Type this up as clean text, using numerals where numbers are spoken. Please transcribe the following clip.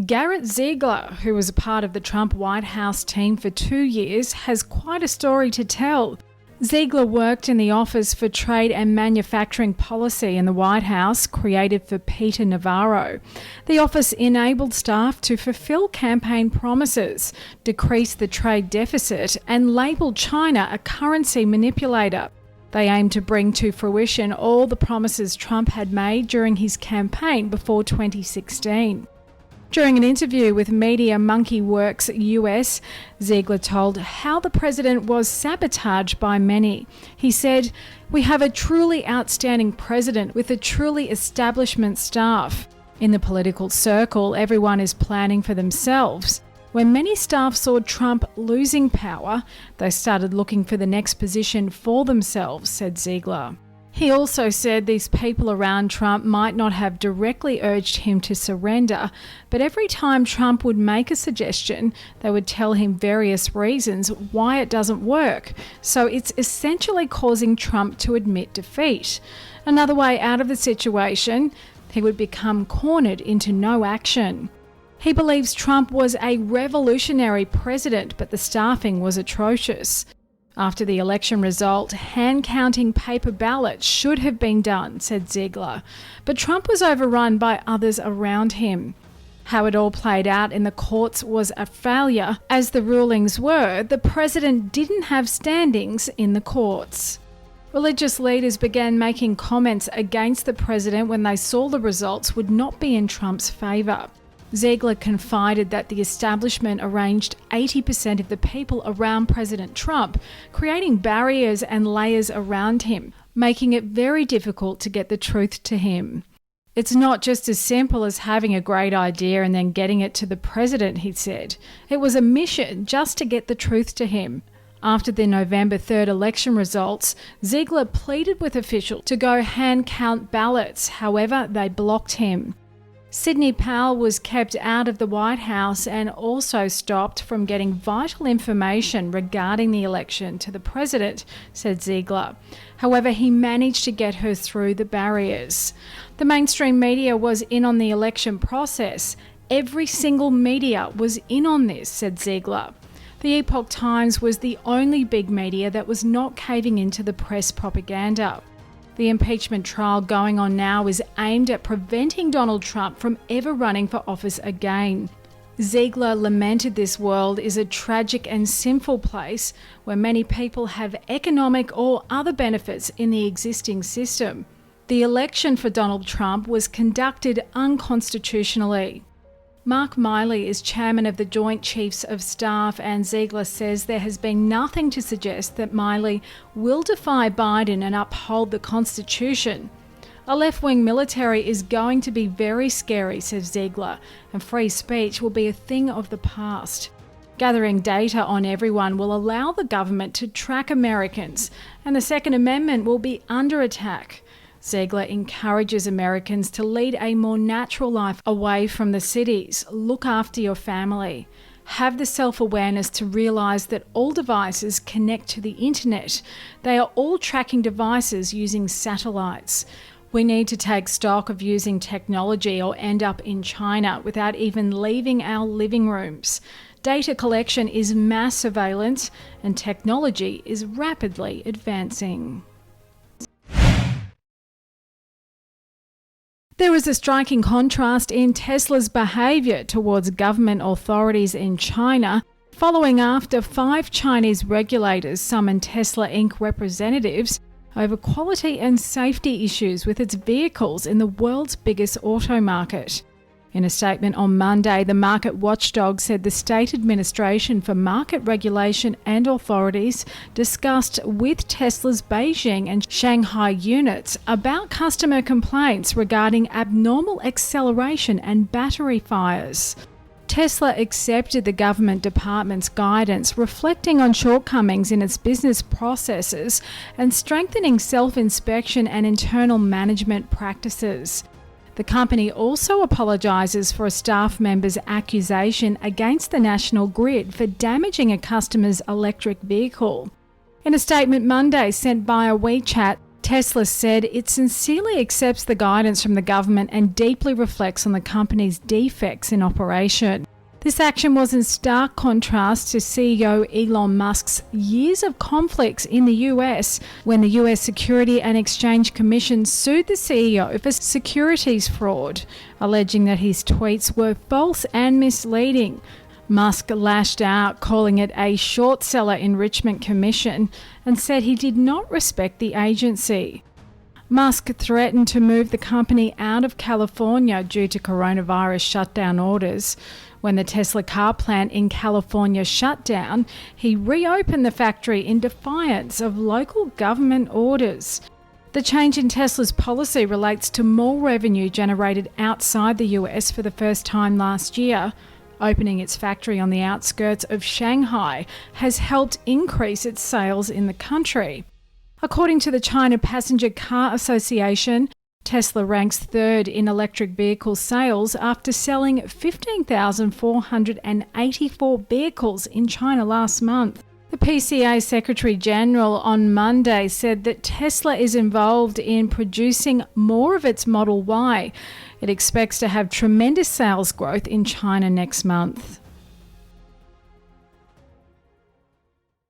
Garrett Ziegler, who was a part of the Trump White House team for 2 years, has quite a story to tell. Ziegler worked in the Office for Trade and Manufacturing Policy in the White House, created for Peter Navarro. The office enabled staff to fulfill campaign promises, decrease the trade deficit, and label China a currency manipulator. They aimed to bring to fruition all the promises Trump had made during his campaign before 2016. During an interview with Media Monkey Works US, Ziegler told how the president was sabotaged by many. He said, "We have a truly outstanding president with a truly establishment staff. In the political circle, everyone is planning for themselves. When many staff saw Trump losing power, they started looking for the next position for themselves," said Ziegler. He also said these people around Trump might not have directly urged him to surrender, but every time Trump would make a suggestion, they would tell him various reasons why it doesn't work. So it's essentially causing Trump to admit defeat. Another way out of the situation, he would become cornered into no action. He believes Trump was a revolutionary president, but the staffing was atrocious. After the election result, hand-counting paper ballots should have been done, said Ziegler, but Trump was overrun by others around him. How it all played out in the courts was a failure. As the rulings were, the president didn't have standings in the courts. Religious leaders began making comments against the president when they saw the results would not be in Trump's favour. Ziegler confided that the establishment arranged 80% of the people around President Trump, creating barriers and layers around him, making it very difficult to get the truth to him. "It's not just as simple as having a great idea and then getting it to the president," he said. "It was a mission just to get the truth to him." After the November 3rd election results, Ziegler pleaded with officials to go hand count ballots. However, they blocked him. Sidney Powell was kept out of the White House and also stopped from getting vital information regarding the election to the president, said Ziegler. However, he managed to get her through the barriers. The mainstream media was in on the election process. Every single media was in on this, said Ziegler. The Epoch Times was the only big media that was not caving into the press propaganda. The impeachment trial going on now is aimed at preventing Donald Trump from ever running for office again. Ziegler lamented this world is a tragic and sinful place where many people have economic or other benefits in the existing system. The election for Donald Trump was conducted unconstitutionally. Mark Milley is chairman of the Joint Chiefs of Staff, and Ziegler says there has been nothing to suggest that Milley will defy Biden and uphold the Constitution. "A left-wing military is going to be very scary," says Ziegler, "and free speech will be a thing of the past. Gathering data on everyone will allow the government to track Americans, and the Second Amendment will be under attack." Ziegler encourages Americans to lead a more natural life away from the cities, look after your family, have the self-awareness to realise that all devices connect to the internet. They are all tracking devices using satellites. We need to take stock of using technology or end up in China without even leaving our living rooms. Data collection is mass surveillance and technology is rapidly advancing. There is a striking contrast in Tesla's behaviour towards government authorities in China, following after 5 Chinese regulators summoned Tesla Inc. representatives over quality and safety issues with its vehicles in the world's biggest auto market. In a statement on Monday, the market watchdog said the State Administration for Market Regulation and Authorities discussed with Tesla's Beijing and Shanghai units about customer complaints regarding abnormal acceleration and battery fires. Tesla accepted the government department's guidance, reflecting on shortcomings in its business processes and strengthening self-inspection and internal management practices. The company also apologises for a staff member's accusation against the National Grid for damaging a customer's electric vehicle. In a statement Monday sent via WeChat, Tesla said it sincerely accepts the guidance from the government and deeply reflects on the company's defects in operation. This action was in stark contrast to CEO Elon Musk's years of conflicts in the US when the US Security and Exchange Commission sued the CEO for securities fraud, alleging that his tweets were false and misleading. Musk lashed out, calling it a short seller enrichment commission, and said he did not respect the agency. Musk threatened to move the company out of California due to coronavirus shutdown orders. When the Tesla car plant in California shut down, he reopened the factory in defiance of local government orders. The change in Tesla's policy relates to more revenue generated outside the US for the first time last year. Opening its factory on the outskirts of Shanghai has helped increase its sales in the country. According to the China Passenger Car Association, Tesla ranks third in electric vehicle sales after selling 15,484 vehicles in China last month. The PCA Secretary General on Monday said that Tesla is involved in producing more of its Model Y. It expects to have tremendous sales growth in China next month.